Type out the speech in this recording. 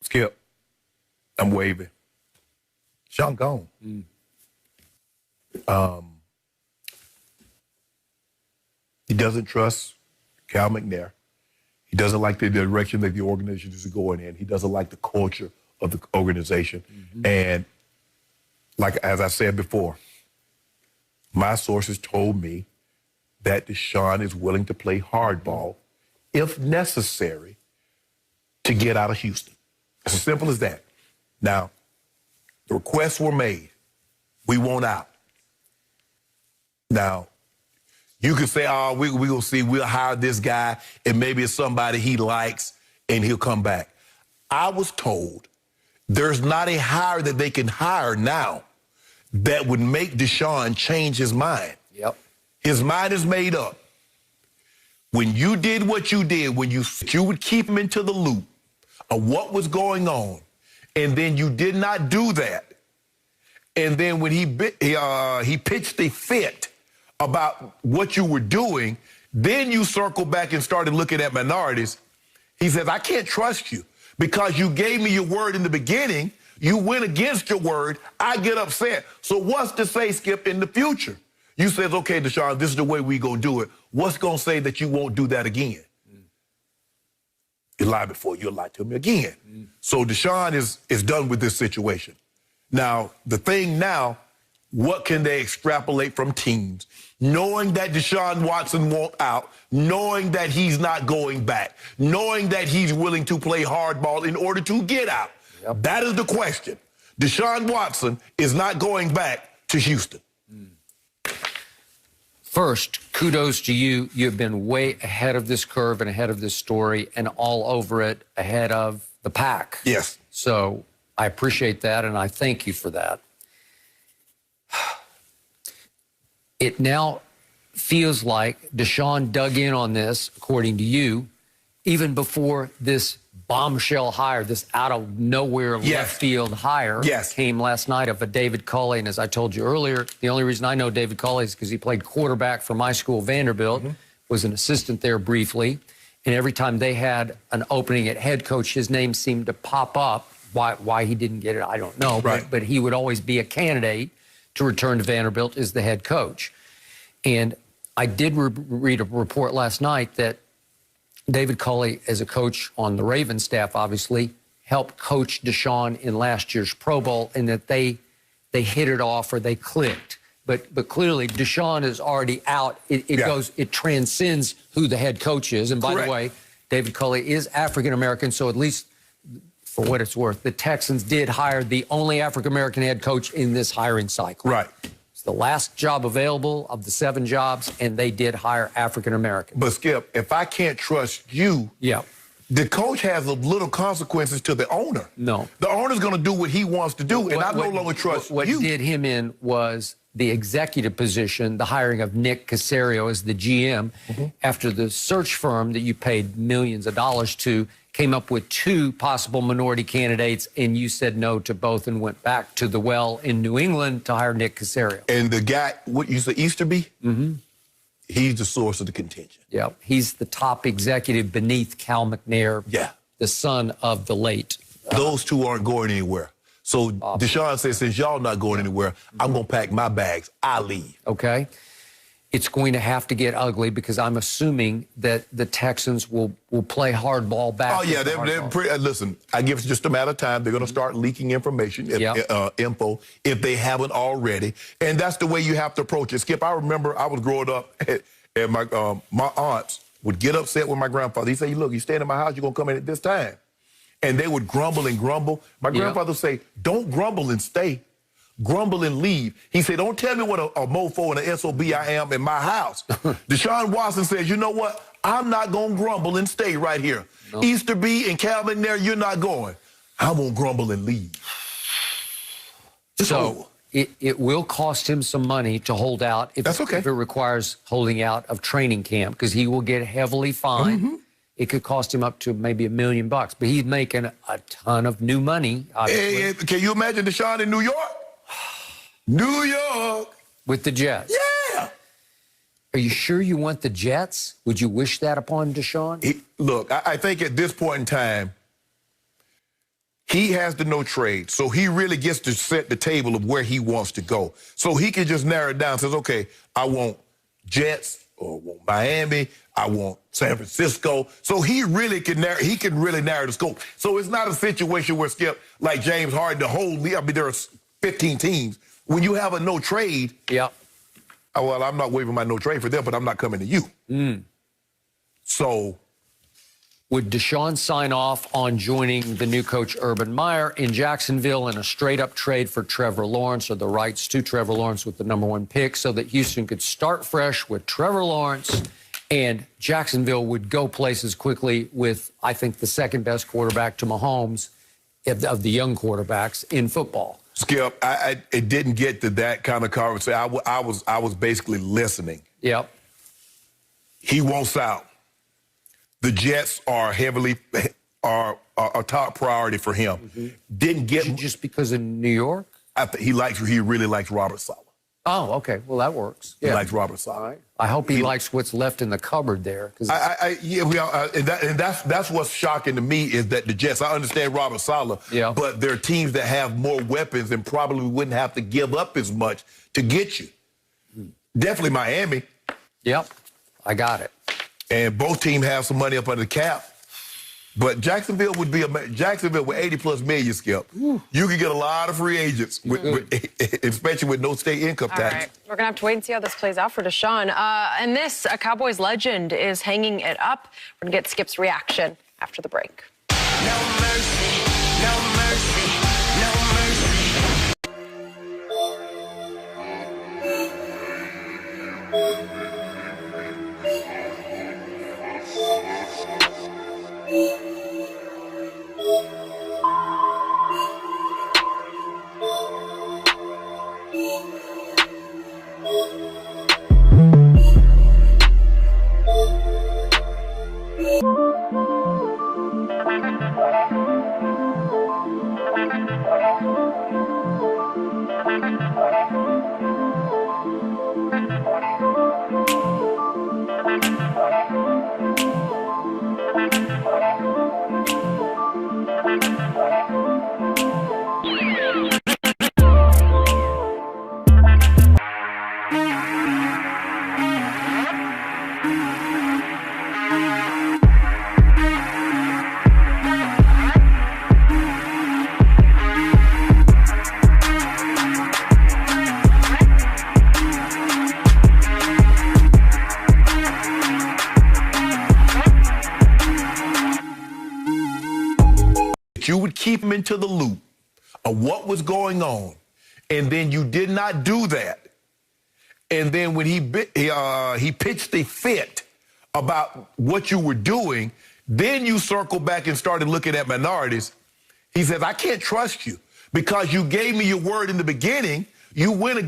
Skip, I'm waving. Sean gone. He doesn't trust Cal McNair. He doesn't like the direction that the organization is going in. He doesn't like the culture of the organization. And like, as I said before, my sources told me that Deshaun is willing to play hardball, if necessary, to get out of Houston. It's as simple as that. Now, the requests were made. We want out. Now, you can say, oh, we will see, we'll hire this guy, and maybe it's somebody he likes, and he'll come back. I was told there's not a hire that they can hire now that would make Deshaun change his mind. Yep. His mind is made up. When you did what you did, when you would keep him into the loop of what was going on, and then you did not do that, and then when he pitched a fit about what you were doing, then you circled back and started looking at minorities. He says, I can't trust you because you gave me your word in the beginning. You went against your word. I get upset. So what's to say, Skip, in the future? You says, okay, Deshaun, this is the way we gonna do it. What's gonna say that you won't do that again? You lied before, you'll lie to me again. So Deshaun is done with this situation. Now, the thing now, what can they extrapolate from teams? Knowing that Deshaun Watson won't out, knowing that he's not going back, knowing that he's willing to play hardball in order to get out. Yep. That is the question. Deshaun Watson is not going back to Houston. First, kudos to you. You've been way ahead of this curve and ahead of this story and all over it, ahead of the pack. Yes. So I appreciate that, and I thank you for that. It now feels like Deshaun dug in on this, according to you, even before this bombshell hire, this out-of-nowhere left field hire came last night of a David Culley. And as I told you earlier, the only reason I know David Culley is because he played quarterback for my school, Vanderbilt, was an assistant there briefly. And every time they had an opening at head coach, his name seemed to pop up. Why he didn't get it, I don't know. Right. But he would always be a candidate to return to Vanderbilt as the head coach. And I did read a report last night that David Culley, as a coach on the Ravens staff, obviously, helped coach Deshaun in last year's Pro Bowl, and that they hit it off or they clicked. But clearly, Deshaun is already out. It transcends who the head coach is. And by the way, David Culley is African-American, so at least for what it's worth, the Texans did hire the only African-American head coach in this hiring cycle. Right. It's the last job available of the 7 jobs, and they did hire African-American. But, Skip, if I can't trust you, the coach has a little consequences to the owner. No. The owner's going to do what he wants to do, and I no longer trust what you. What did him in was the executive position, the hiring of Nick Caserio as the GM, after the search firm that you paid millions of dollars to came up with 2 possible minority candidates, and you said no to both and went back to the well in New England to hire Nick Caserio. And the guy, what you said, Easterby? He's the source of the contention. Yeah, he's the top executive beneath Cal McNair, the son of the late. Those 2 aren't going anywhere. So Deshaun says, since y'all not going anywhere, I'm going to pack my bags. I leave. Okay. It's going to have to get ugly because I'm assuming that the Texans will play hardball back. Oh, yeah. Listen, I give it just a matter of time. They're going to start leaking information, info, if they haven't already. And that's the way you have to approach it. Skip, I remember I was growing up, and my aunts would get upset with my grandfather. He'd say, look, you staying in my house, you're going to come in at this time. And they would grumble and grumble. My grandfather would say, don't grumble and stay. Grumble and leave. He said, don't tell me what a mofo and an SOB I am in my house. Deshaun Watson says, you know what? I'm not going to grumble and stay right here. No. Easterby and Cal McNair, you're not going. I'm going to grumble and leave. So it will cost him some money to hold out if it requires holding out of training camp, because he will get heavily fined. It could cost him up to maybe $1 million, but he's making a ton of new money. Hey, can you imagine Deshaun in New York? New York. With the Jets? Yeah. Are you sure you want the Jets? Would you wish that upon Deshaun? Look, I think at this point in time, he has the no trade, so he really gets to set the table of where he wants to go. So he can just narrow it down, says, okay, I want Jets, or I want Miami, I want San Francisco. So he really can narrow the scope. So it's not a situation where, Skip, like James Harden, the whole league, I mean, there are 15 teams. When you have a no trade, yeah. Well, I'm not waiving my no trade for them, but I'm not coming to you. So would Deshaun sign off on joining the new coach Urban Meyer in Jacksonville in a straight-up trade for Trevor Lawrence, or the rights to Trevor Lawrence with the #1 pick, so that Houston could start fresh with Trevor Lawrence and Jacksonville would go places quickly with, I think, the second-best quarterback to Mahomes of the young quarterbacks in football? Skip, it didn't get to that kind of conversation. I was basically listening. Yep. He wants out. The Jets are a top priority for him. Didn't get just because of New York? He really likes Robert Saleh. Oh, okay. Well, that works. He likes Robert Saleh. All right. I hope he likes what's left in the cupboard there. And that's what's shocking to me is that the Jets. I understand Robert Saleh, but there are teams that have more weapons and probably wouldn't have to give up as much to get you. Definitely Miami. Yep, I got it. And both teams have some money up under the cap. But Jacksonville with 80+ million, Skip. You could get a lot of free agents, especially with no state income tax. All right. We're going to have to wait and see how this plays out for Deshaun. And a Cowboys legend is hanging it up. We're going to get Skip's reaction after the break. No mercy, no mercy, no You would keep him into the loop of what was going on, and then you did not do that. And then when he pitched a fit about what you were doing, then you circled back and started looking at minorities. He says, I can't trust you because you gave me your word in the beginning. You went